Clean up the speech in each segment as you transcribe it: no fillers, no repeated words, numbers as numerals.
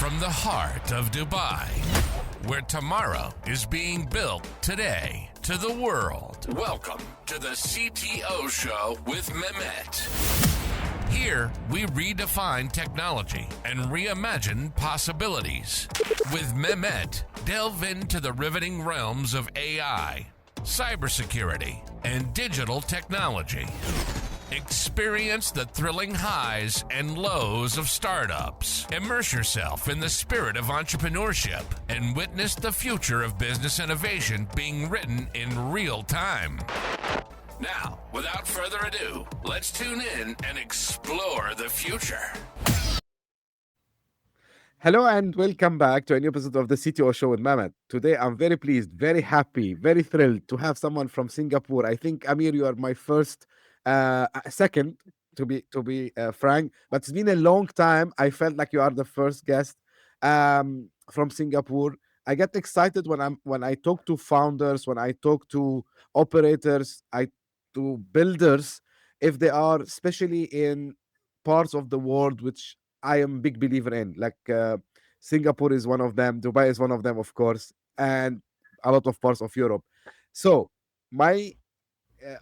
from the heart of Dubai, where tomorrow is being built today, to the world. Welcome to the CTO Show with Mehmet. Here, we redefine technology and reimagine possibilities. With Mehmet, delve into the riveting realms of AI, cybersecurity, and digital technology. Experience the thrilling highs and lows of startups. Immerse yourself in the spirit of entrepreneurship and witness the future of business innovation being written in real time. Now, without further ado, let's tune in and explore the future. Hello and welcome back to a new episode of the CTO Show with Mehmet. Today I'm very pleased, very happy, very thrilled to have someone from Singapore. I think Amir, you are my second to be frank, but it's been a long time. I felt like you are the first guest from Singapore. I get excited when I talk to founders, when I talk to operators, to builders, if they are especially in parts of the world which I am big believer in. Like Singapore is one of them, Dubai is one of them, of course, and a lot of parts of Europe. So my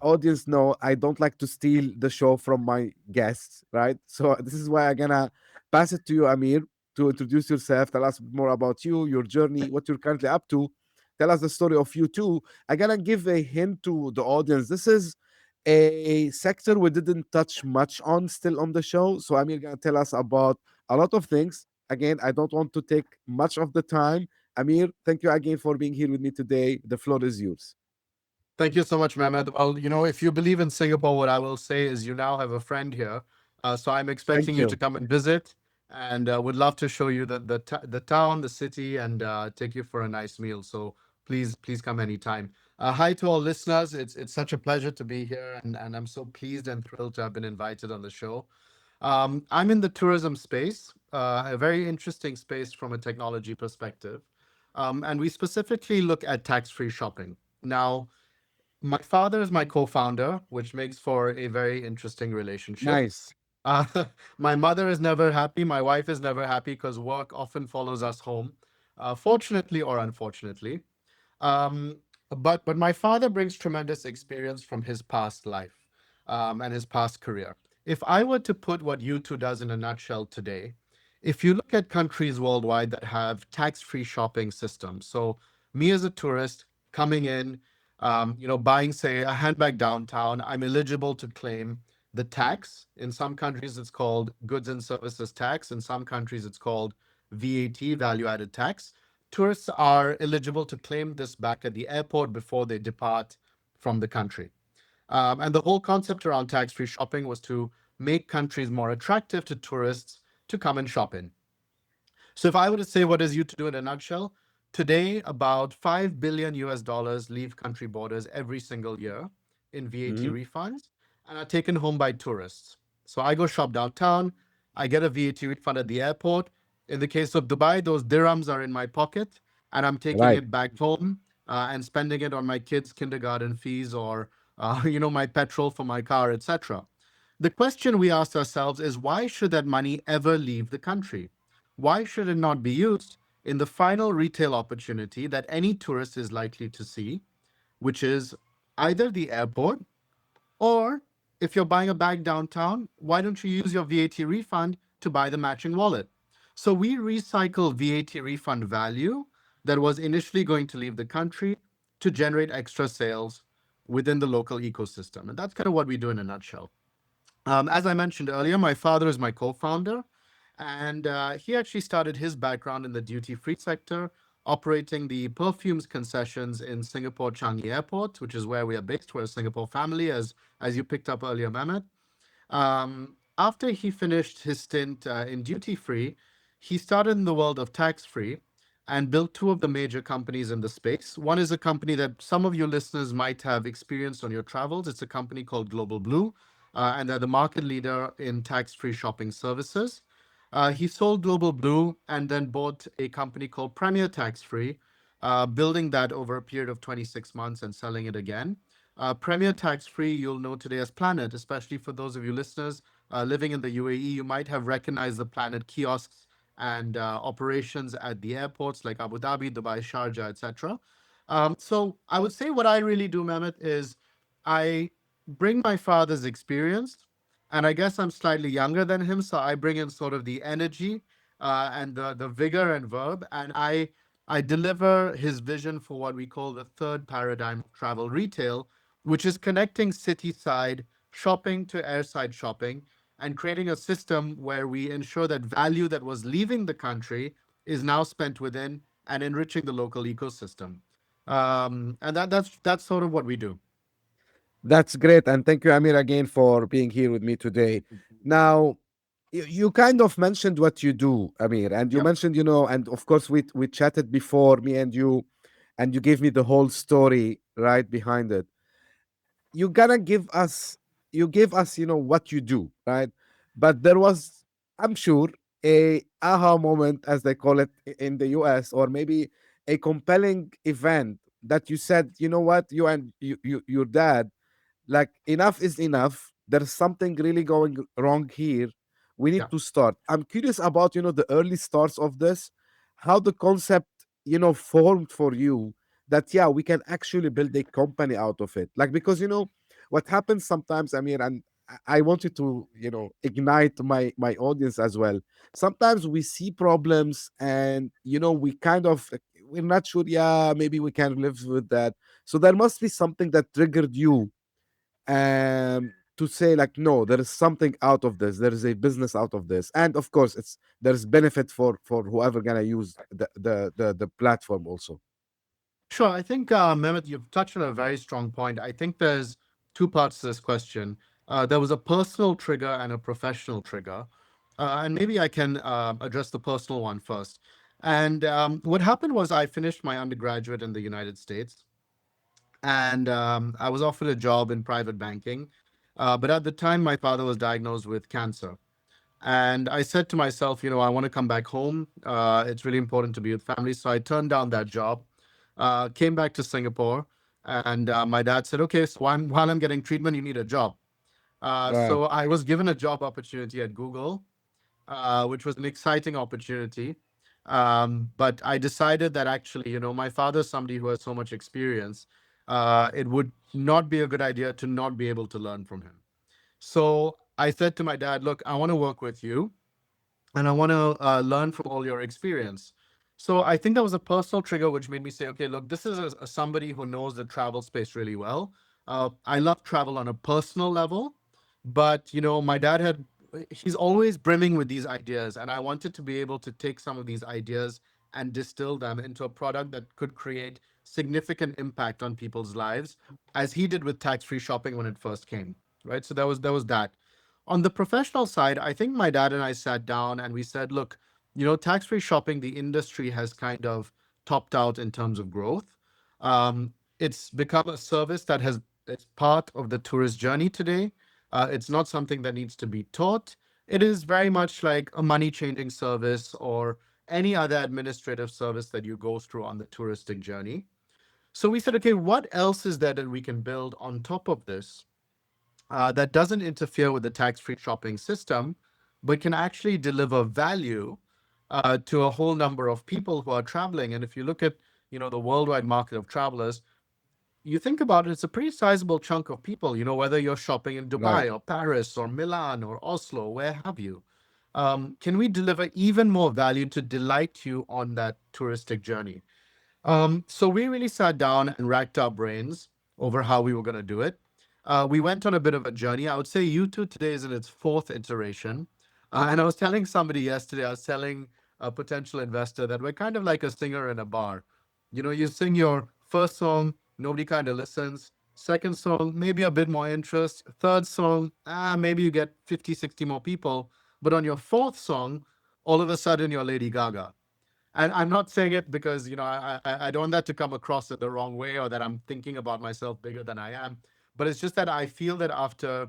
audience know I don't like to steal the show from my guests, right? So this is why I'm gonna pass it to you, Amir, to introduce yourself, tell us more about you, your journey, what you're currently up to. Tell us the story of Utu. I'm gonna give a hint to the audience. This is a sector we didn't touch much on still on the show. So Amir gonna tell us about a lot of things. Again, I don't want to take much of the time. Amir, thank you again for being here with me today. The floor is yours. Thank you so much, Mehmet. Well, if you believe in Singapore, what I will say is you now have a friend here. So I'm expecting Thank you to you. come and visit, and would love to show you the town, the city, and take you for a nice meal. So please come anytime. Hi to all listeners. It's such a pleasure to be here, and I'm so pleased and thrilled to have been invited on the show. I'm in the tourism space, a very interesting space from a technology perspective, and we specifically look at tax-free shopping. Now, my father is my co-founder, which makes for a very interesting relationship. Nice. Uh, my mother is never happy. My wife is never happy because work often follows us home, fortunately or unfortunately. Um, but my father brings tremendous experience from his past life and his past career. If I were to put what U2 does in a nutshell today, if you look at countries worldwide that have tax-free shopping systems, so me as a tourist coming in, buying, say, a handbag downtown, I'm eligible to claim the tax. In some countries, it's called goods and services tax. In some countries, it's called VAT, value added tax. Tourists are eligible to claim this back at the airport before they depart from the country. And the whole concept around tax-free shopping was to make countries more attractive to tourists to come and shop in. So if I were to say what is you to do in a nutshell, today about 5 billion US dollars leave country borders every single year in VAT Mhm. refunds and are taken home by tourists. So I go shop downtown, I get a VAT refund at the airport. In the case of Dubai, those dirhams are in my pocket and I'm taking Right. it back home and spending it on my kids' kindergarten fees or my petrol for my car, etc. The question we asked ourselves is why should that money ever leave the country? Why should it not be used in the final retail opportunity that any tourist is likely to see, which is either the airport or if you're buying a bag downtown, why don't you use your VAT refund to buy the matching wallet? So we recycle VAT refund value that was initially going to leave the country to generate extra sales within the local ecosystem. And that's kind of what we do in a nutshell. As I mentioned earlier, my father is my co-founder, and he actually started his background in the duty-free sector, operating the perfumes concessions in Singapore Changi Airport, which is where we are based. We're a Singapore family, as you picked up earlier, Mehmet. After he finished his stint in duty-free, he started in the world of tax-free and built two of the major companies in the space. One is a company that some of your listeners might have experienced on your travels. It's a company called Global Blue, and they're the market leader in tax-free shopping services. He sold Global Blue and then bought a company called Premier Tax Free, building that over a period of 26 months and selling it again. Premier Tax Free, you'll know today as Planet, especially for those of you listeners living in the UAE, you might have recognized the Planet kiosks and operations at the airports like Abu Dhabi, Dubai, Sharjah, etc. So I would say what I really do, Mehmet, is I bring my father's experience, and I guess I'm slightly younger than him, so I bring in sort of the energy and the vigor and verb, and I deliver his vision for what we call the third paradigm of travel retail, which is connecting city side shopping to airside shopping and creating a system where we ensure that value that was leaving the country is now spent within and enriching the local ecosystem. And that's sort of what we do. That's great. And thank you, Amir, again for being here with me today. Now, you kind of mentioned what you do, Amir, and you Yep. mentioned, and of course, we chatted before, me and you gave me the whole story right behind it. You gonna give us, you give us, what you do, right? But there was, I'm sure, a aha moment, as they call it in the US, or maybe a compelling event that you said, you know what, you and your dad, like, enough is enough. There's something really going wrong here. We need Yeah. to start. I'm curious about, the early starts of this, how the concept, formed for you, that yeah, we can actually build a company out of it. Like, because what happens sometimes, I mean, and I wanted to, ignite my audience as well. Sometimes we see problems and we kind of we're not sure, yeah, maybe we can live with that. So there must be something that triggered you to say, like, no, there is something out of this, there is a business out of this, and of course there's benefit for whoever gonna use the platform also. Sure. I think, Mehmet, you've touched on a very strong point. I think there's two parts to this question. There was a personal trigger and a professional trigger. And maybe I can address the personal one first. And what happened was I finished my undergraduate in the United States, and I was offered a job in private banking. But at the time, my father was diagnosed with cancer. And I said to myself, I want to come back home. It's really important to be with family. So I turned down that job, came back to Singapore. And my dad said, okay, so while I'm getting treatment, you need a job. Right. So I was given a job opportunity at Google, which was an exciting opportunity. But I decided that actually, my father's somebody who has so much experience. It would not be a good idea to not be able to learn from him. So I said to my dad, look, I want to work with you and I want to learn from all your experience. So I think that was a personal trigger which made me say, okay, look, this is somebody who knows the travel space really well. I love travel on a personal level, but my dad he's always brimming with these ideas, and I wanted to be able to take some of these ideas and distill them into a product that could create significant impact on people's lives, as he did with tax-free shopping when it first came, right? So there was that. On the professional side, I think my dad and I sat down and we said, look, tax-free shopping, the industry has kind of topped out in terms of growth. It's become a service that it's part of the tourist journey today. It's not something that needs to be taught. It is very much like a money changing service or any other administrative service that you go through on the touristic journey. So we said, okay, what else is there that we can build on top of this that doesn't interfere with the tax-free shopping system, but can actually deliver value to a whole number of people who are traveling. And if you look at, the worldwide market of travelers, you think about it, it's a pretty sizable chunk of people, whether you're shopping in Right. Dubai or Paris or Milan or Oslo, where have you. Can we deliver even more value to delight you on that touristic journey? So we really sat down and racked our brains over how we were going to do it. We went on a bit of a journey. I would say Utu today is in its fourth iteration. And I was telling somebody yesterday, I was telling a potential investor that we're kind of like a singer in a bar. You sing your first song, nobody kind of listens. Second song, maybe a bit more interest. Third song, maybe you get 50, 60 more people. But on your fourth song, all of a sudden you're Lady Gaga. And I'm not saying it because I don't want that to come across in the wrong way or that I'm thinking about myself bigger than I am. But it's just that I feel that after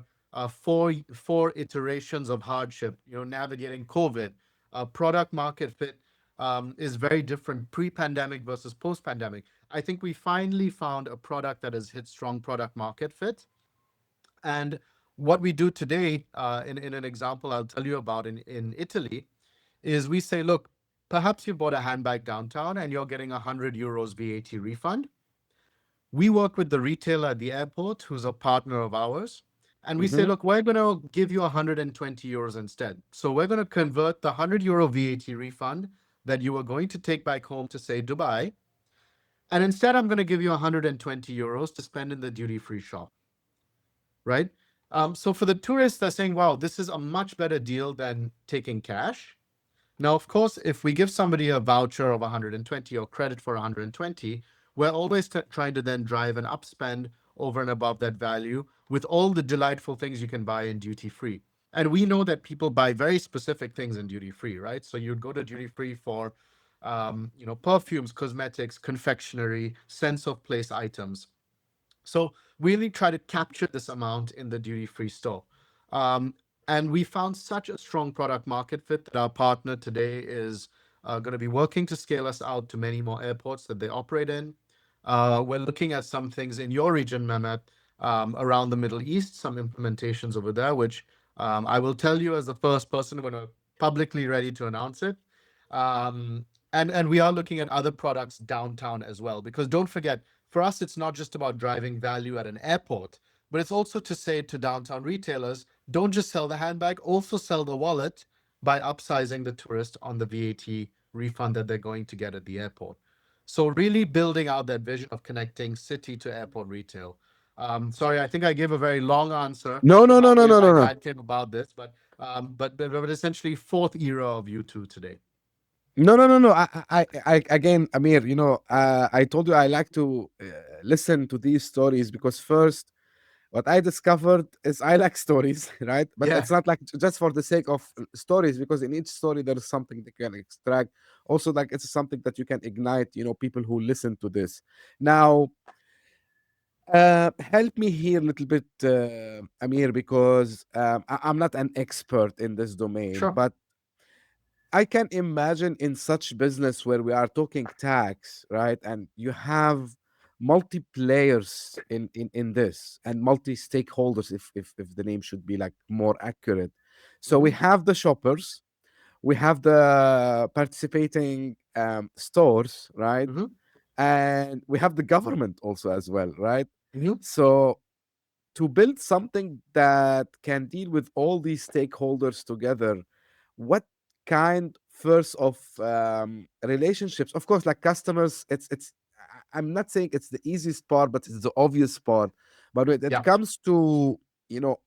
four iterations of hardship, navigating COVID, product market fit is very different pre-pandemic versus post-pandemic. I think we finally found a product that has hit strong product market fit. And what we do today, in an example I'll tell you about in Italy, is we say, look, perhaps you bought a handbag downtown and you're getting €100 VAT refund. We work with the retailer at the airport, who's a partner of ours. And we say, Mm-hmm. look, we're going to give you €120 instead. So we're going to convert the €100 VAT refund that you were going to take back home to, say, Dubai. And instead, I'm going to give you €120 to spend in the duty-free shop, right? So for the tourists, they're saying, wow, this is a much better deal than taking cash. Now, of course, if we give somebody a voucher of 120 or credit for 120, we're always trying to then drive an upspend over and above that value with all the delightful things you can buy in duty free. And we know that people buy very specific things in duty free, right? So you'd go to duty free for, perfumes, cosmetics, confectionery, sense of place items. So really try to capture this amount in the duty-free store. Um, and we found such a strong product market fit that our partner today is going to be working to scale us out to many more airports that they operate in. We're looking at some things in your region, Mehmet, around the Middle East, some implementations over there, which I will tell you as the first person going to publicly ready to announce it. And we are looking at other products downtown as well, because don't forget, for us, it's not just about driving value at an airport, but it's also to say to downtown retailers, don't just sell the handbag, also sell the wallet by upsizing the tourist on the VAT refund that they're going to get at the airport. So really building out that vision of connecting city to airport retail. Sorry, I think I gave a very long answer. No, no, no, no, Here's no, my no, no. bad tip about this, but essentially fourth era of Utu today. No, no, no, no. Again, Amir, I told you I like to listen to these stories because first, what I discovered is I like stories, right? But Yeah, it's not like just for the sake of stories, because in each story there is something they can extract. Also, like it's something that you can ignite, people who listen to this. Now, help me here a little bit, Amir, because I'm not an expert in this domain, sure. but I can imagine in such business where we are talking tax, right? And you have multi players in this and multi stakeholders, if the name should be like more accurate. So we Hmm. have the shoppers, we have the participating stores, right? Hmm. And we have the government also as well, right? Hmm. So to build something that can deal with all these stakeholders together, what kind first of relationships, of course, like customers, I'm not saying it's the easiest part, but it's the obvious part. But when it Yeah. comes to you know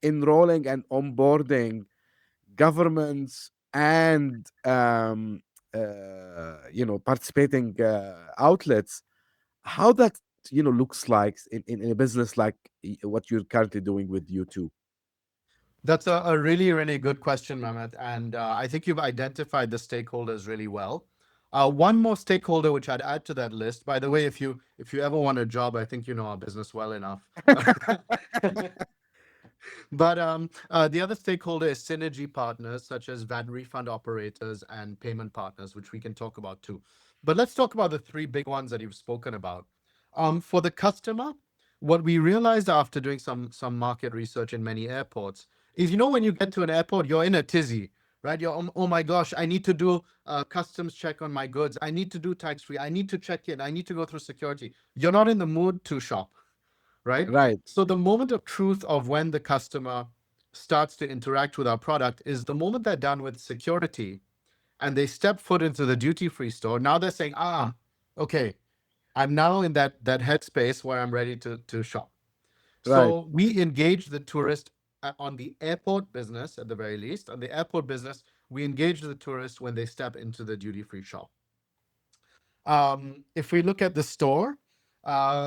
enrolling and onboarding governments and participating outlets, how that looks like in a business like what you're currently doing with U2. That's a really, really good question, Mehmet. And I think you've identified the stakeholders really well. One more stakeholder which I'd add to that list. By the way, if you ever want a job, I think you know our business well enough. But the other stakeholder is synergy partners such as VAT refund operators and payment partners, which we can talk about too. But let's talk about the three big ones that you've spoken about. For the customer, what we realized after doing some market research in many airports is, when you get to an airport, you're in a tizzy, right? You're, oh my gosh, I need to do a customs check on my goods. I need to do tax free. I need to check in. I need to go through security. You're not in the mood to shop, right? Right, So the moment of truth of when the customer starts to interact with our product is the moment they're done with security and they step foot into the duty free store. Now they're saying, okay, I'm now in that headspace where I'm ready to shop. right. So we engage the tourist on the airport business, at the very least. On the airport business, we engage the tourist when they step into the duty free shop. If we look at the store,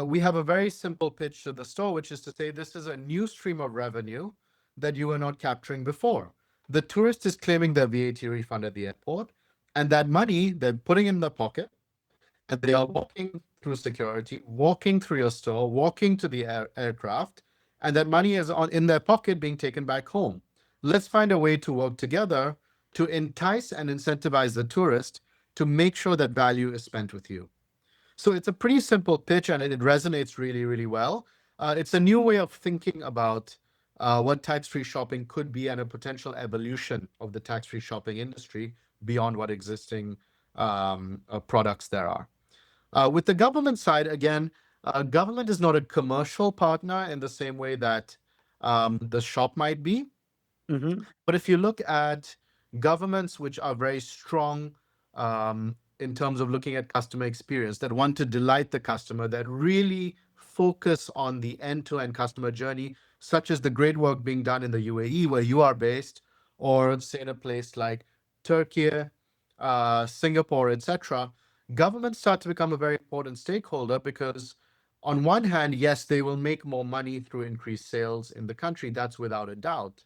we have a very simple pitch to the store, which is to say this is a new stream of revenue that you were not capturing before. The tourist is claiming their VAT refund at the airport, and that money they're putting in their pocket, and they are walking through security, walking through your store, walking to the aircraft, and that money is in their pocket being taken back home. Let's find a way to work together to entice and incentivize the tourist to make sure that value is spent with you. So it's a pretty simple pitch and it resonates really, really well. It's a new way of thinking about what tax-free shopping could be and a potential evolution of the tax-free shopping industry, beyond what existing products there are. With the government side, again, government is not a commercial partner in the same way that the shop might be. Mm-hmm. But if you look at governments which are very strong in terms of looking at customer experience, that want to delight the customer, that really focus on the end-to-end customer journey, such as the great work being done in the UAE, where you are based, or say in a place like Turkey, Singapore, etc., governments start to become a very important stakeholder because, on one hand, yes, they will make more money through increased sales in the country. That's without a doubt.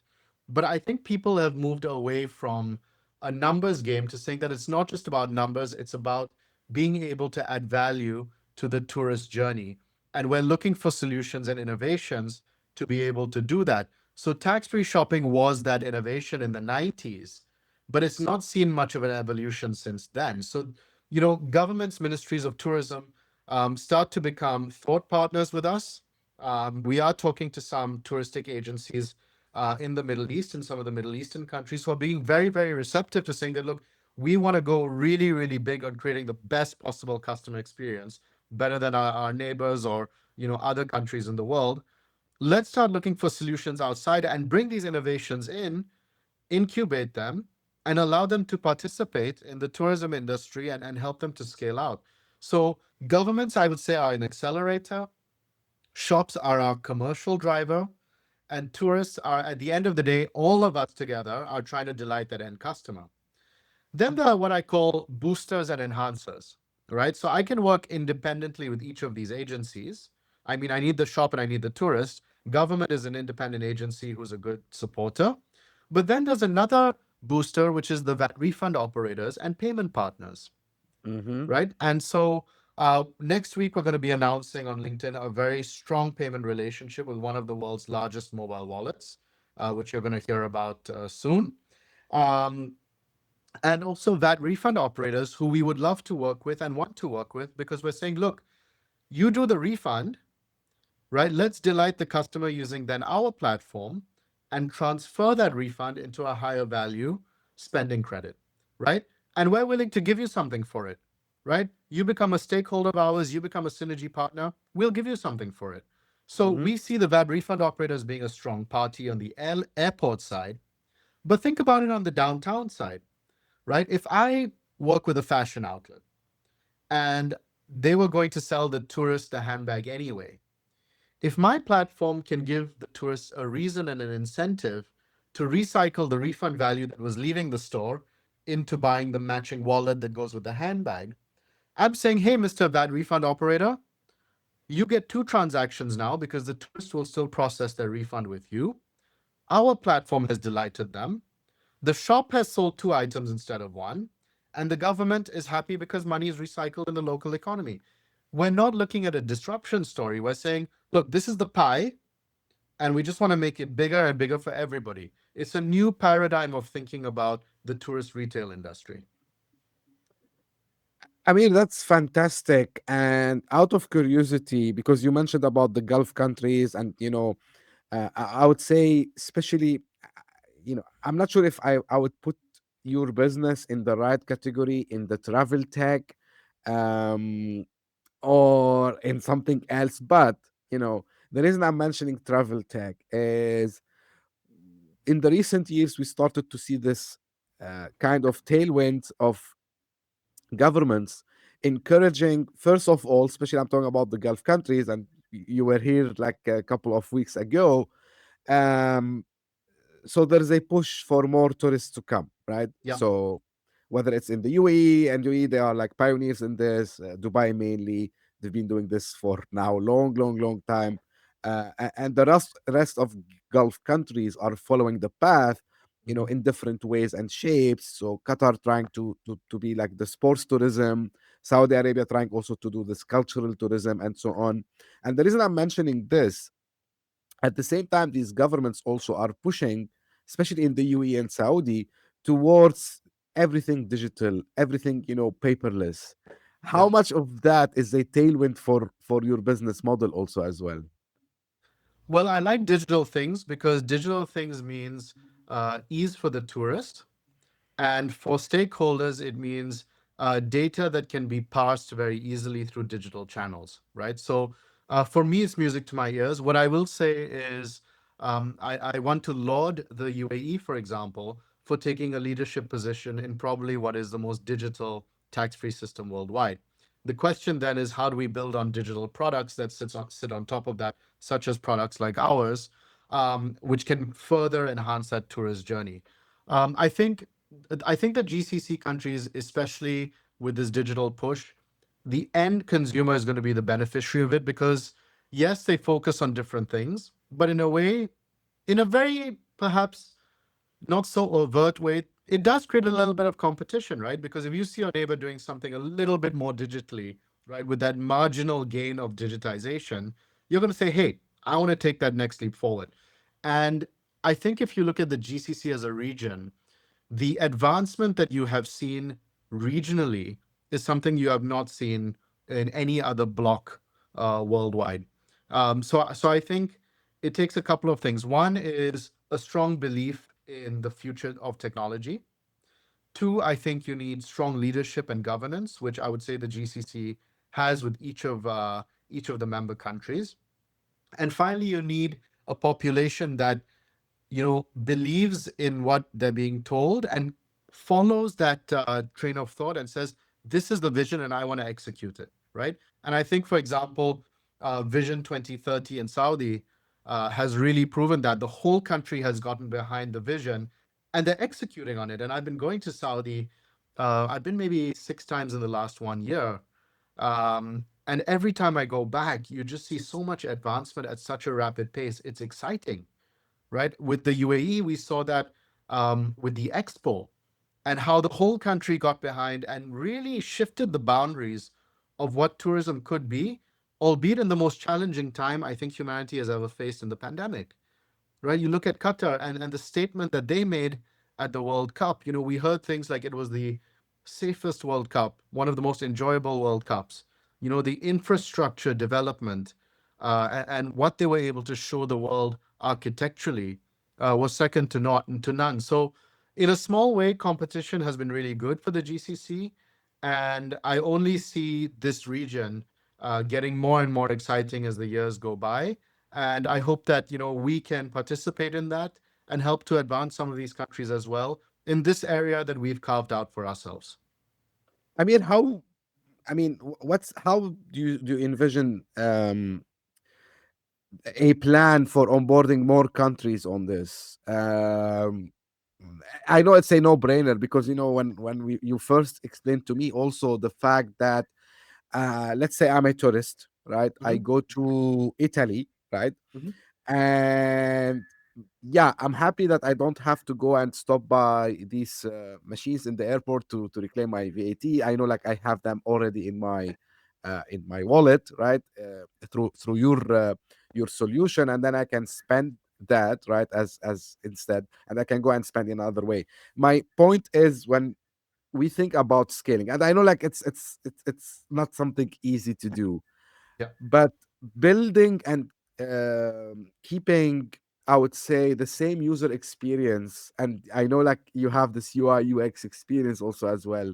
But I think people have moved away from a numbers game to saying that it's not just about numbers, it's about being able to add value to the tourist journey. And we're looking for solutions and innovations to be able to do that. So tax-free shopping was that innovation in the 90s, but it's not seen much of an evolution since then. So, governments, ministries of tourism start to become thought partners with us. We are talking to some touristic agencies in the Middle East and some of the Middle Eastern countries who are being very, very receptive to saying that, look, we want to go really, really big on creating the best possible customer experience, better than our neighbors or other countries in the world. Let's start looking for solutions outside and bring these innovations in, incubate them, and allow them to participate in the tourism industry and help them to scale out. So governments, I would say, are an accelerator. Shops are our commercial driver, and tourists are, at the end of the day, all of us together are trying to delight that end customer. Then there are what I call boosters and enhancers, right? So I can work independently with each of these agencies. I mean, I need the shop and I need the tourist. Government is an independent agency who's a good supporter. But then there's another booster, which is the VAT refund operators and payment partners, Mm-hmm. right? And so next week, we're going to be announcing on LinkedIn a very strong payment relationship with one of the world's largest mobile wallets, which you're going to hear about soon. Um, and also VAT refund operators who we would love to work with and want to work with, because we're saying, look, you do the refund, right? Let's delight the customer using then our platform and transfer that refund into a higher value spending credit, right? And we're willing to give you something for it, right? You become a stakeholder of ours, you become a synergy partner, we'll give you something for it. So Mm-hmm. we see the VAT refund operators being a strong party on the airport side, but think about it on the downtown side, right? If I work with a fashion outlet and they were going to sell the tourist the handbag anyway, if my platform can give the tourists a reason and an incentive to recycle the refund value that was leaving the store into buying the matching wallet that goes with the handbag, I'm saying, hey, Mr. VAT refund operator, you get two transactions now because the tourist will still process their refund with you. Our platform has delighted them. The shop has sold two items instead of one, and the government is happy because money is recycled in the local economy. We're not looking at a disruption story. We're saying, look, this is the pie, and we just want to make it bigger and bigger for everybody. It's a new paradigm of thinking about the tourist retail industry. I mean, that's fantastic. And out of curiosity, because you mentioned about the Gulf countries, and I would say, especially, I'm not sure if I would put your business in the right category in the travel tech, um, or in something else. But the reason I'm mentioning travel tech is, in the recent years we started to see this kind of tailwind of governments encouraging, first of all, especially I'm talking about the Gulf countries, and you were here like a couple of weeks ago. um so there's a push for more tourists to come, right? Yeah. So whether it's in the UAE, and UAE, they are like pioneers in this. Dubai mainly, they've been doing this for now long, long, long time. And the rest of Gulf countries are following the path, Mhm. in different ways and shapes. So Qatar trying to be like the sports tourism, Saudi Arabia trying also to do this cultural tourism, and so on. And the reason I'm mentioning this, at the same time, these governments also are pushing, especially in the UAE and Saudi, towards everything digital, everything, paperless. Yeah. How much of that is a tailwind for your business model also as well? Well, I like digital things because digital things means ease for the tourist And for stakeholders, it means data that can be parsed very easily through digital channels, right? So for me, it's music to my ears. What I will say is I want to laud the UAE, for example, for taking a leadership position in probably what is the most digital tax-free system worldwide. The question then is, how do we build on digital products that sit on top of that, such as products like ours, which can further enhance that tourist journey? Um, I think I think that GCC countries, especially with this digital push, the end consumer is going to be the beneficiary of it because, yes, they focus on different things, but in a way, in a very perhaps not so overt way, it does create a little bit of competition, right? Because if you see your neighbor doing something a little bit more digitally, right, with that marginal gain of digitization, you're going to say, hey, I want to take that next leap forward. And I think if you look at the GCC as a region, the advancement that you have seen regionally is something you have not seen in any other block worldwide. So I think it takes a couple of things. One is a strong belief in the future of technology. Two, I think you need strong leadership and governance, which I would say the GCC has with each of the member countries. And finally, you need a population that believes in what they're being told and follows that train of thought and says, this is the vision and I want to execute it, right? And I think, for example, Vision 2030 in Saudi has really proven that the whole country has gotten behind the vision and they're executing on it. And I've been going to Saudi, I've been maybe 6 times in the last 1 year. And every time I go back, you just see so much advancement at such a rapid pace. It's exciting, right? With the UAE, we saw that with the Expo and how the whole country got behind and really shifted the boundaries of what tourism could be, albeit in the most challenging time I think humanity has ever faced in the pandemic, right? You look at Qatar and the statement that they made at the World Cup. We heard things like it was the safest World Cup, one of the most enjoyable World Cups. The infrastructure development and what they were able to show the world architecturally was second to not to none. So, in a small way, competition has been really good for the GCC, and I only see this region getting more and more exciting as the years go by. And I hope that, we can participate in that and help to advance some of these countries as well in this area that we've carved out for ourselves. I mean, how? I mean, how do you envision a plan for onboarding more countries on this? I know it's a no-brainer because when you first explained to me also the fact that let's say I'm a tourist, right? I Mhm, go to Italy, right? mhm. And yeah, I'm happy that I don't have to go and stop by these machines in the airport to reclaim my VAT. I know, like, I have them already in my wallet, right? Through your solution, and then I can spend that, right, as instead, and I can go and spend in another way. My point is, when we think about scaling, and I know, like, it's not something easy to do, Yeah. but building and keeping, I would say, the same user experience, and I know, like, you have this UI UX experience also as well,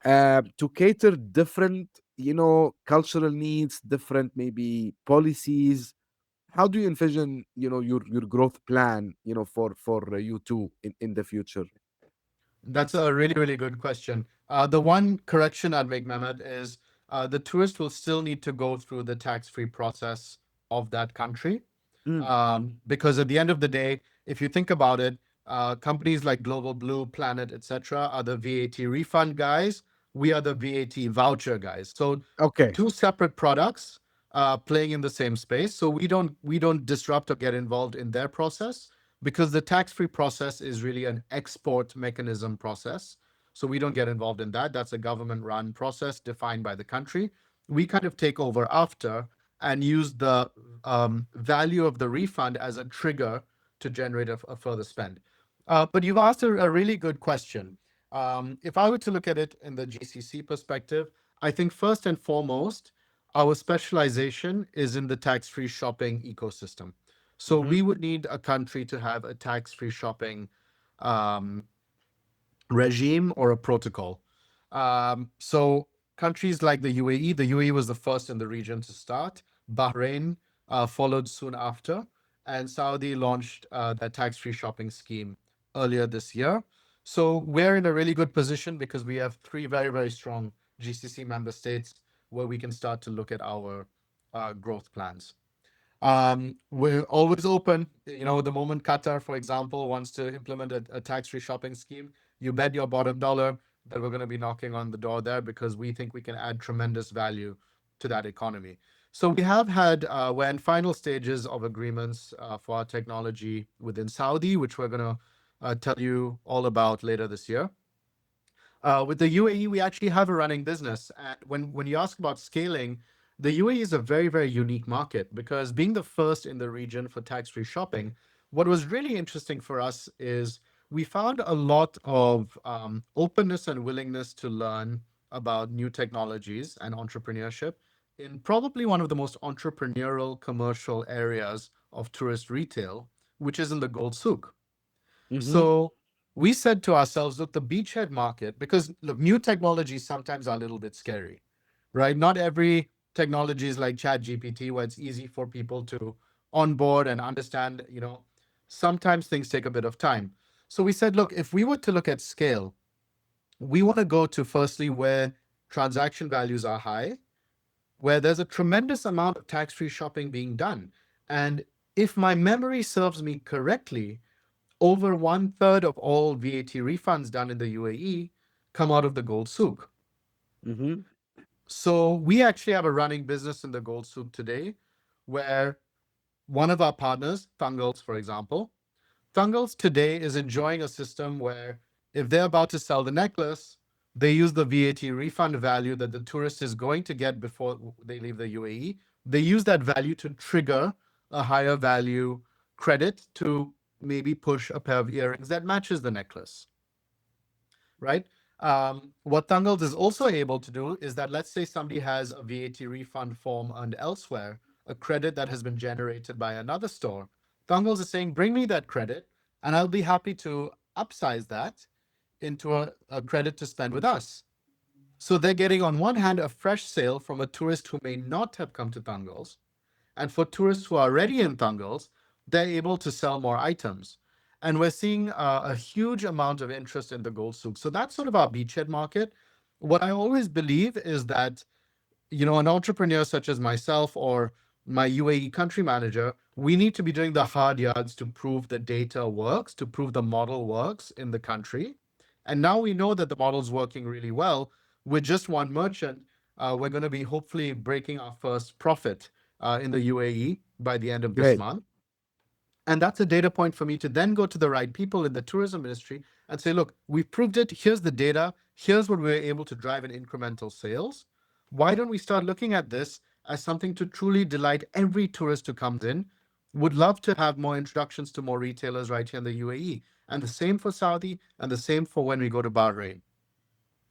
to cater different, cultural needs, different maybe policies. How do you envision, your growth plan, for you two in the future? That's a really, really good question. The one correction I'd make, Mehmet, is the tourist will still need to go through the tax-free process of that country. Mm, Because at the end of the day, if you think about it, companies like Global Blue, Planet, etc., are the VAT refund guys. We are the VAT voucher guys. So okay. two separate products playing in the same space. So we don't disrupt or get involved in their process because the tax-free process is really an export mechanism process. So we don't get involved in that. That's a government-run process defined by the country. We kind of take over after and use the value of the refund as a trigger to generate a further spend. But you've asked a really good question. If I were to look at it in the GCC perspective, I think first and foremost, our specialization is in the tax-free shopping ecosystem. So Mhm. we would need a country to have a tax-free shopping um, regime or a protocol. So countries like the UAE was the first in the region to start. Bahrain followed soon after, and Saudi launched their tax-free shopping scheme earlier this year. So we're in a really good position because we have three very, very strong GCC member states where we can start to look at our growth plans. We're always open. The moment Qatar, for example, wants to implement a tax-free shopping scheme, you bet your bottom dollar that we're going to be knocking on the door there because we think we can add tremendous value to that economy. So we have had, we're in final stages of agreements for our technology within Saudi, which we're going to tell you all about later this year. With the UAE, we actually have a running business. And when you ask about scaling, the UAE is a very, very unique market because being the first in the region for tax-free shopping, what was really interesting for us is we found a lot of openness and willingness to learn about new technologies and entrepreneurship in probably one of the most entrepreneurial commercial areas of tourist retail, which is in the Gold Souk. Mm-hmm. So we said to ourselves, look, the beachhead market, because look, new technologies sometimes are a little bit scary, right? Not every technology is like ChatGPT, where it's easy for people to onboard and understand. Sometimes things take a bit of time. So we said, look, if we were to look at scale, we want to go to firstly where transaction values are high, where there's a tremendous amount of tax-free shopping being done. And if my memory serves me correctly, over one third of all VAT refunds done in the UAE come out of the Gold Souk. Mm-hmm. So we actually have a running business in the Gold Souk today where one of our partners, Thungles, for example, Thungles today is enjoying a system where if they're about to sell the necklace, they use the VAT refund value that the tourist is going to get before they leave the UAE. They use that value to trigger a higher value credit to maybe push a pair of earrings that matches the necklace, right? What Thungles is also able to do is that let's say somebody has a VAT refund form earned elsewhere, a credit that has been generated by another store. Thungles is saying, bring me that credit, and I'll be happy to upsize that into a credit to spend with us. So they're getting, on one hand, a fresh sale from a tourist who may not have come to Thungles, and for tourists who are already in Thungles, they're able to sell more items. And we're seeing a huge amount of interest in the Gold Souk. So that's sort of our beachhead market. What I always believe is that, an entrepreneur such as myself or my UAE country manager, we need to be doing the hard yards to prove the data works, to prove the model works in the country. And now we know that the model's working really well. With just one merchant, we're going to be hopefully breaking our first profit in the UAE by the end of this Great. month. And that's a data point for me to then go to the right people in the tourism industry and say, look, we've proved it. Here's the data. Here's what we're able to drive in incremental sales. Why don't we start looking at this as something to truly delight every tourist who comes in? Would love to have more introductions to more retailers right here in the UAE. And the same for Saudi and the same for when we go to Bahrain.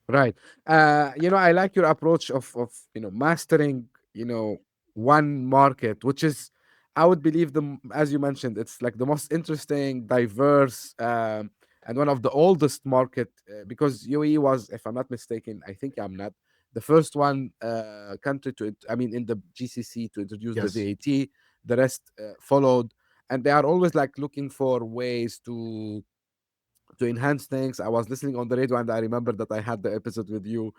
Right. I like your approach of mastering, one market, which is, I would believe as you mentioned, it's like the most interesting, diverse, and one of the oldest market, because UAE was, if I'm not mistaken, I think I'm not, the first one country I mean, in the GCC to introduce the Yes. VAT. The rest followed, and they are always like looking for ways to enhance things. I was listening on the radio and I remember that I had the episode with you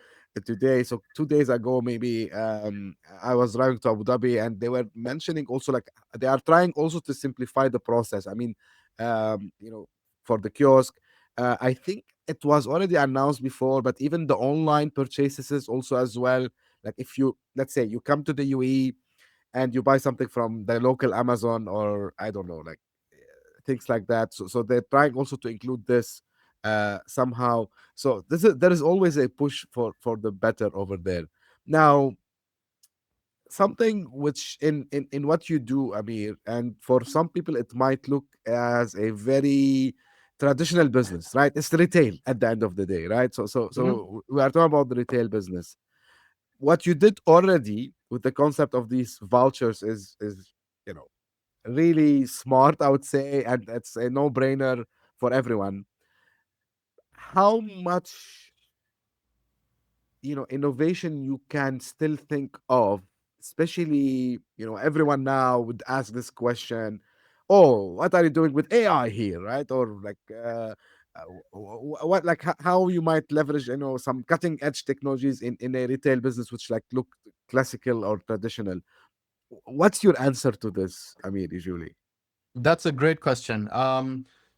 today. So 2 days ago, maybe I was driving to Abu Dhabi and they were mentioning also like they are trying also to simplify the process. I mean, for the kiosk, I think it was already announced before, but even the online purchases also as well. Like if you, let's say you come to the UAE and you buy something from the local Amazon or I don't know, like things like that. So they're trying also to include this somehow. So there is always a push for the better over there. Now, something which in what you do, Amir, and for some people it might look as a very traditional business, right? It's retail at the end of the day, right? So so Mhm. so we are talking about the retail business. What you did already with the concept of these vouchers is you know really smart, I would say, and it's a no-brainer for everyone. how much innovation you can still think of, especially everyone now would ask this question, oh, what are you doing with AI here, right? Or like what, like how you might leverage some cutting edge technologies in a retail business which like look classical or traditional. What's your answer to this, Amir, usually? That's a great question.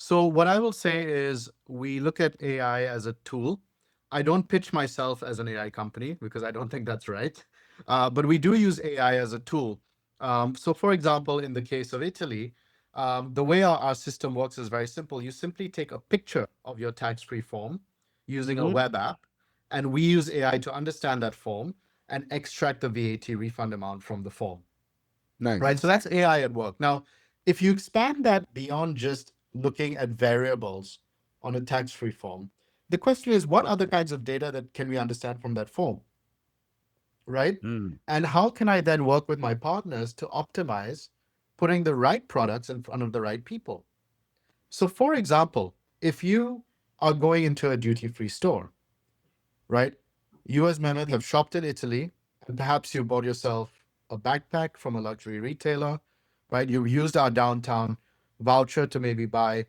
So what I will say is we look at AI as a tool. I don't pitch myself as an AI company because I don't think that's right. But we do use AI as a tool. So for example, in the case of Italy, the way our system works is very simple. You simply take a picture of your tax-free form using a Hmm. web app, and we use AI to understand that form and extract the VAT refund amount from the form. Right. So Nice. that's AI at work. Now, if you expand that beyond just looking at variables on a tax-free form, the question is what other kinds of data that can we understand from that form, right? Mm. And how can I then work with my partners to optimize putting the right products in front of the right people? So, for example, if you are going into a duty-free store, right? You, as Mehmet, have shopped in Italy, and perhaps you bought yourself a backpack from a luxury retailer, right? You used our downtown voucher to maybe buy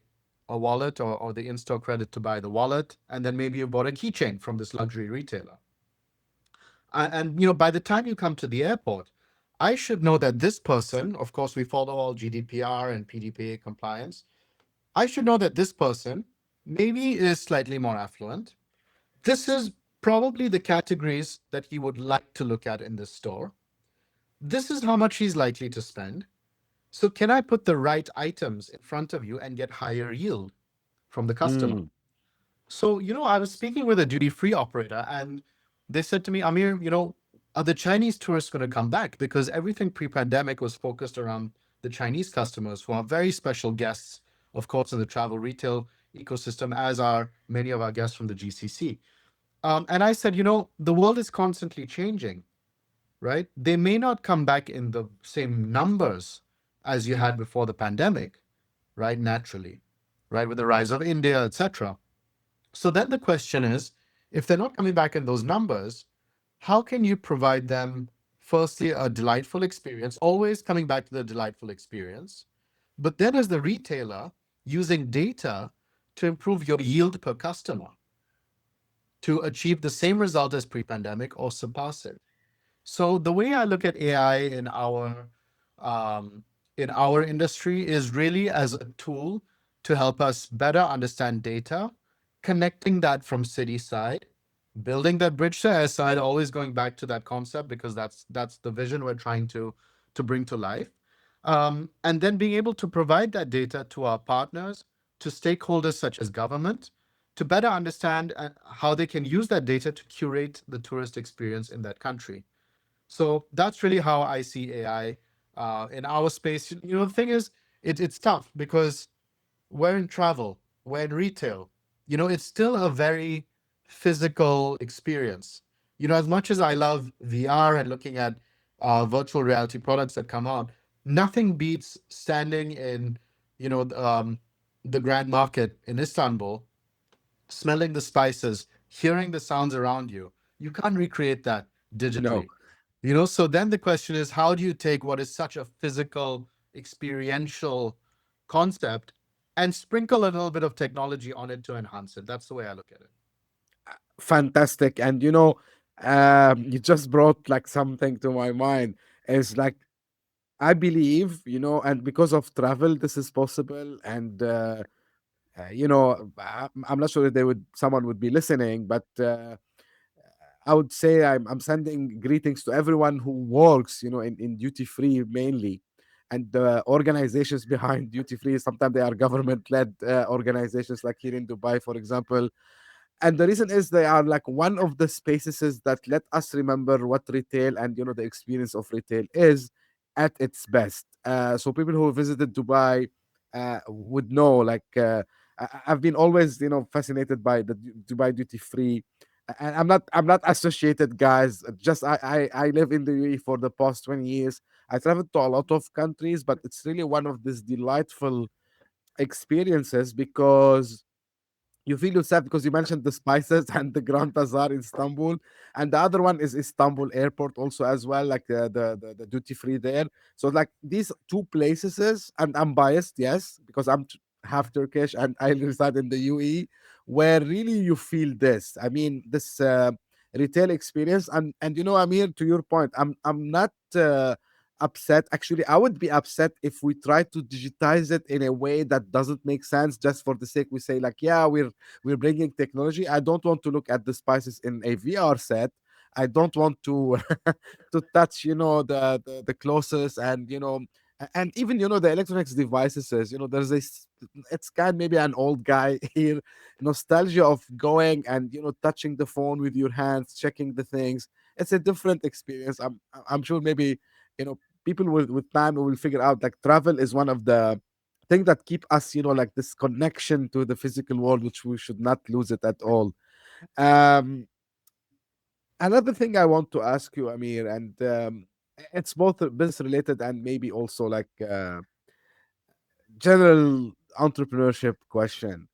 a wallet or the in-store credit to buy the wallet, and then maybe you bought a keychain from this luxury retailer. And by the time you come to the airport, I should know that this person, of course, we follow all GDPR and PDPA compliance. I should know that this person maybe is slightly more affluent. This is probably the categories that he would like to look at in this store. This is how much he's likely to spend. So, can I put the right items in front of you and get higher yield from the customer? Mm. So, I was speaking with a duty free operator and they said to me, Amir, are the Chinese tourists going to come back? Because everything pre pandemic was focused around the Chinese customers who are very special guests, of course, in the travel retail ecosystem, as are many of our guests from the GCC. And I said, the world is constantly changing, right? They may not come back in the same numbers as you had before the pandemic, right? Naturally, right? With the rise of India, etc. So then the question is, if they're not coming back in those numbers, how can you provide them, firstly, a delightful experience, always coming back to the delightful experience, but then as the retailer, using data to improve your yield per customer to achieve the same result as pre-pandemic or surpass it? So the way I look at AI um, in our industry is really as a tool to help us better understand data, connecting that from city side, building that bridge to air side, always going back to that concept because that's the vision we're trying to bring to life, and then being able to provide that data to our partners, to stakeholders such as government, to better understand how they can use that data to curate the tourist experience in that country. So that's really how I see AI in our space. The thing is, it's tough because we're in travel, we're in retail. It's still a very physical experience. As much as I love VR and looking at virtual reality products that come out, nothing beats standing in, the Grand Market in Istanbul, smelling the spices, hearing the sounds around you. You can't recreate that No. digitally. So then the question is, how do you take what is such a physical, experiential concept and sprinkle a little bit of technology on it to enhance it? That's the way I look at it. Fantastic. And you just brought like something to my mind. Is like, I believe, and because of travel, this is possible. And I'm not sure if someone would be listening, but I would say I'm sending greetings to everyone who works, in duty free mainly, and the organizations behind duty free. Sometimes they are government led organizations, like here in Dubai, for example. And the reason is they are like one of the spaces that let us remember what retail and the experience of retail is at its best. So people who visited Dubai would know, like, I've been always fascinated by the Dubai duty free. And I'm not associated, guys. Just I live in the UAE for the past 20 years. I traveled to a lot of countries, but it's really one of these delightful experiences because you feel yourself because you mentioned the spices and the Grand Bazaar in Istanbul, and the other one is Istanbul Airport also as well, like the duty free there. So like these two places, and I'm biased, yes, because I'm half Turkish and I reside in the UAE, where really you feel this. I mean, this retail experience, and Amir, to your point, I'm not. Upset. Actually, I would be upset if we try to digitize it in a way that doesn't make sense just for the sake we say like, yeah, we're bringing technology. I don't want to look at the spices in a VR set. I don't want to to touch, the closest, and and even the electronics devices. There's this. It's kind of maybe an old guy here, nostalgia of going and touching the phone with your hands, checking the things. It's a different experience. I'm sure maybe people with time will figure out like travel is one of the thing that keep us like this connection to the physical world, which we should not lose it at all. um Another thing I want to ask you, Amir, and it's both business related and maybe also like general entrepreneurship question.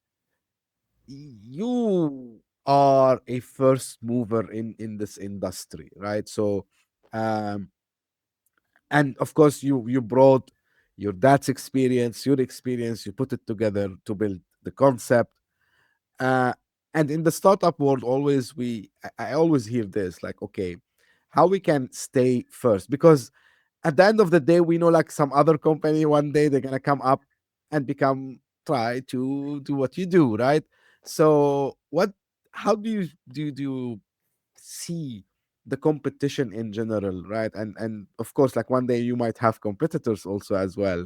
You are a first mover in this industry, right? So um and of course you brought your dad's experience, your experience, you put it together to build the concept. uh and in the startup world, always I always hear this, like, okay, how we can stay first, because at the end of the day we know like some other company one day they're gonna come up and become try to do what you do, right? So what how do you see the competition in general, right? And of course, like one day you might have competitors also as well.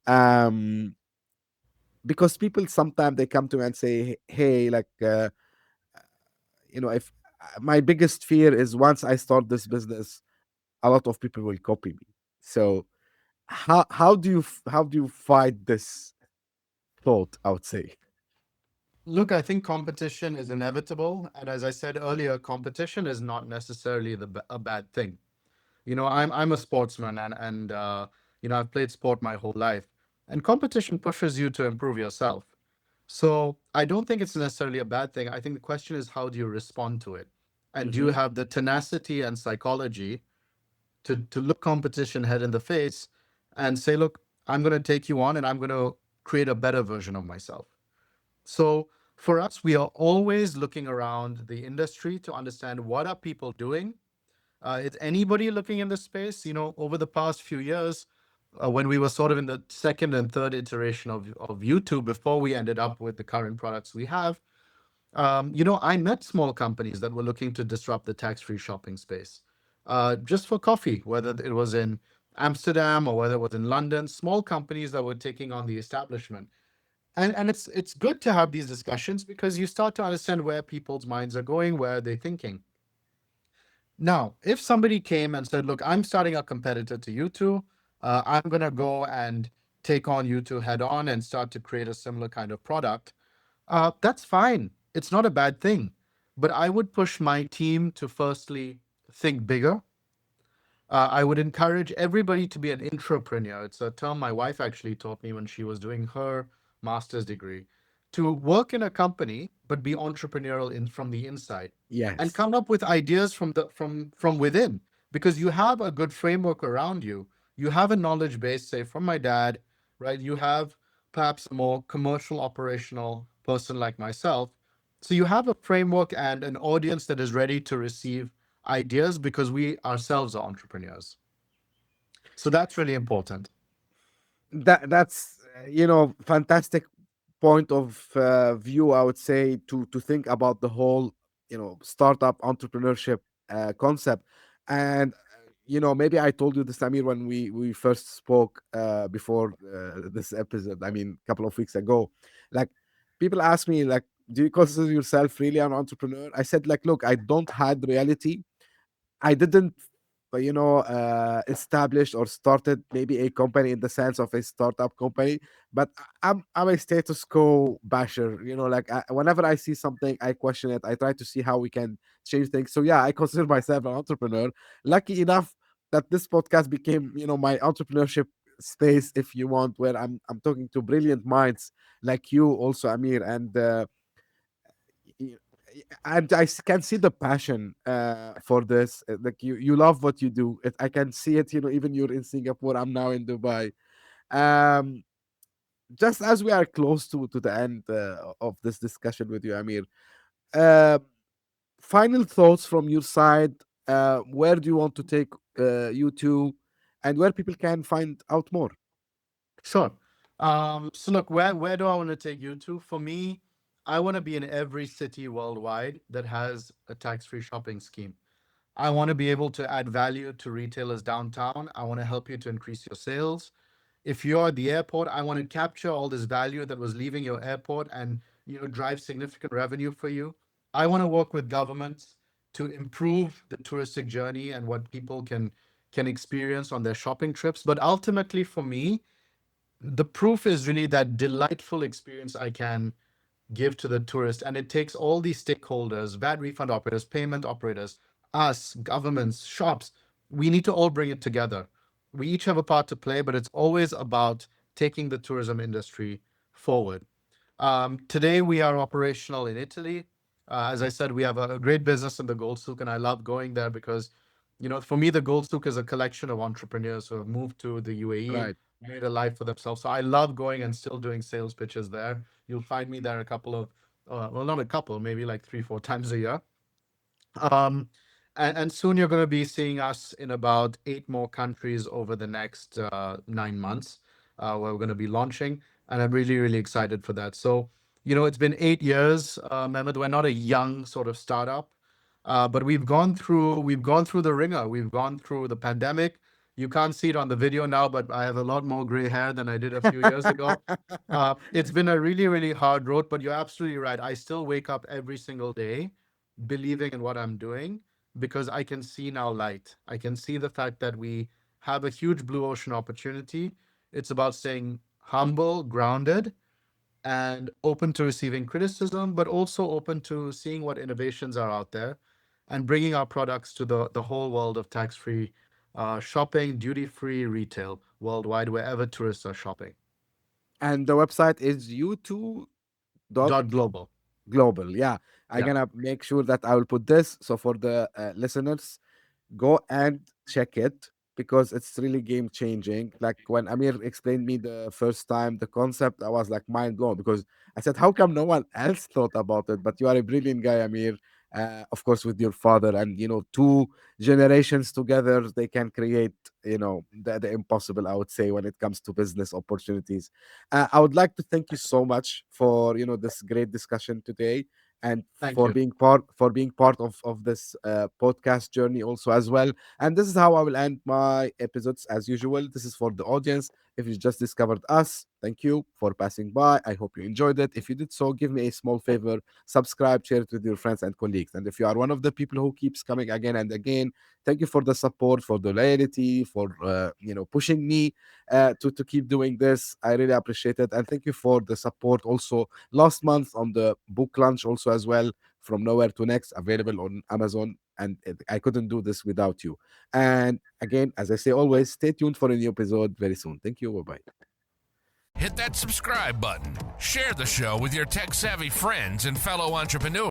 Um, because people sometimes they come to me and say, "Hey, like, if my biggest fear is once I start this business, a lot of people will copy me." So how do you fight this thought? I would say. Look, I think competition is inevitable. And as I said earlier, competition is not necessarily a bad thing. I'm a sportsman, and I've played sport my whole life. And competition pushes you to improve yourself. So I don't think it's necessarily a bad thing. I think the question is, how do you respond to it? And do you Hmm. have the tenacity and psychology to look competition head in the face and say, look, I'm going to take you on and I'm going to create a better version of myself. So for us, we are always looking around the industry to understand what are people doing. Is anybody looking in the space? Over the past few years, when we were sort of in the second and third iteration of YouTube before we ended up with the current products we have, I met small companies that were looking to disrupt the tax-free shopping space, just for coffee, whether it was in Amsterdam or whether it was in London, small companies that were taking on the establishment. And it's good to have these discussions because you start to understand where people's minds are going, where they're thinking. Now, if somebody came and said, "Look, I'm starting a competitor to you two. I'm going to go and take on you two head on and start to create a similar kind of product," that's fine. It's not a bad thing. But I would push my team to firstly think bigger. I would encourage everybody to be an entrepreneur. It's a term my wife actually taught me when she was doing her master's degree. To work in a company, but be entrepreneurial from the inside, and Yes. come up with ideas from within, because you have a good framework around you. You have a knowledge base, say from my dad, right? You have perhaps a more commercial, operational person like myself. So you have a framework and an audience that is ready to receive ideas because we ourselves are entrepreneurs. So that's really important. That's fantastic point of view, I would say, to think about the whole startup entrepreneurship concept. And maybe I told you this, Samir, when we first spoke before this episode, I mean a couple of weeks ago. Like, people ask me like, do you consider yourself really an entrepreneur? I said like, look, I don't hide reality. I didn't, established or started maybe a company in the sense of a startup company, but I'm a status quo basher. Like whenever I see something, I question it. I try to see how we can change things. So yeah, I consider myself an entrepreneur. Lucky enough that this podcast became, my entrepreneurship space, if you want, where I'm talking to brilliant minds like you, also, Amir, and y- and can see the passion for this. Like you love what you do. I can see it. Even you're in Singapore. I'm now in Dubai. Um, just as we are close to the end of this discussion with you, Amir. Uh, Final thoughts from your side. Where do you want to take you to, and where people can find out more? Sure. So look, where do I want to take you to? For me, I want to be in every city worldwide that has a tax-free shopping scheme. I want to be able to add value to retailers downtown. I want to help you to increase your sales. If you're at the airport, I want to capture all this value that was leaving your airport and drive significant revenue for you. I want to work with governments to improve the touristic journey and what people can experience on their shopping trips. But ultimately, for me, the proof is really that delightful experience I can give to the tourist. And it takes all these stakeholders, VAT refund operators, payment operators, us, governments, shops. We need to all bring it together. We each have a part to play, but it's always about taking the tourism industry forward. Today, we are operational in Italy. As I said, we have a great business in the Gold Souk, and I love going there because, for me, the Gold Souk is a collection of entrepreneurs who have moved to the UAE, Right. made a life for themselves. So I love going and still doing sales pitches there. You'll find me there a couple of, well, not a couple, maybe like 3, 4 times a year. Um, and soon you're going to be seeing us in about 8 more countries over the next 9 months, where we're going to be launching. And I'm really, really excited for that. So, it's been 8 years, Mehmet. We're not a young sort of startup, but we've gone through the ringer. We've gone through the pandemic. You can't see it on the video now, but I have a lot more gray hair than I did a few years ago. It's been a really, really hard road, but you're absolutely right. I still wake up every single day believing in what I'm doing because I can see now light. I can see the fact that we have a huge blue ocean opportunity. It's about staying humble, grounded, and open to receiving criticism, but also open to seeing what innovations are out there and bringing our products to the whole world of tax free shopping, duty free retail worldwide, wherever tourists are shopping. And the website is U2 dot Dot global. global. Yeah, I'm Yeah. gonna make sure that I will put this. So for the listeners, go and check it because it's really game changing. Like when Amir explained me the first time the concept, I was like mind blown because I said, "How come no one else thought about it?" But you are a brilliant guy, Amir. Of course, with your father, and two generations together, they can create the impossible. I would say when it comes to business opportunities. I would like to thank you so much for this great discussion today and Thank you. for being part of this podcast journey also as well. And this is how I will end my episodes as usual. This is for the audience. If you just discovered us, thank you for passing by. I hope you enjoyed it. If you did so, give me a small favor, subscribe, share it with your friends and colleagues. And if you are one of the people who keeps coming again and again, thank you for the support, for the loyalty, for pushing me to keep doing this. I really appreciate it. And thank you for the support also last month on the book launch also as well, From Nowhere to Next, available on Amazon. And I couldn't do this without you. And again, as I say always, stay tuned for a new episode very soon. Thank you. Bye bye. Hit that subscribe button. Share the show with your tech savvy friends and fellow entrepreneurs.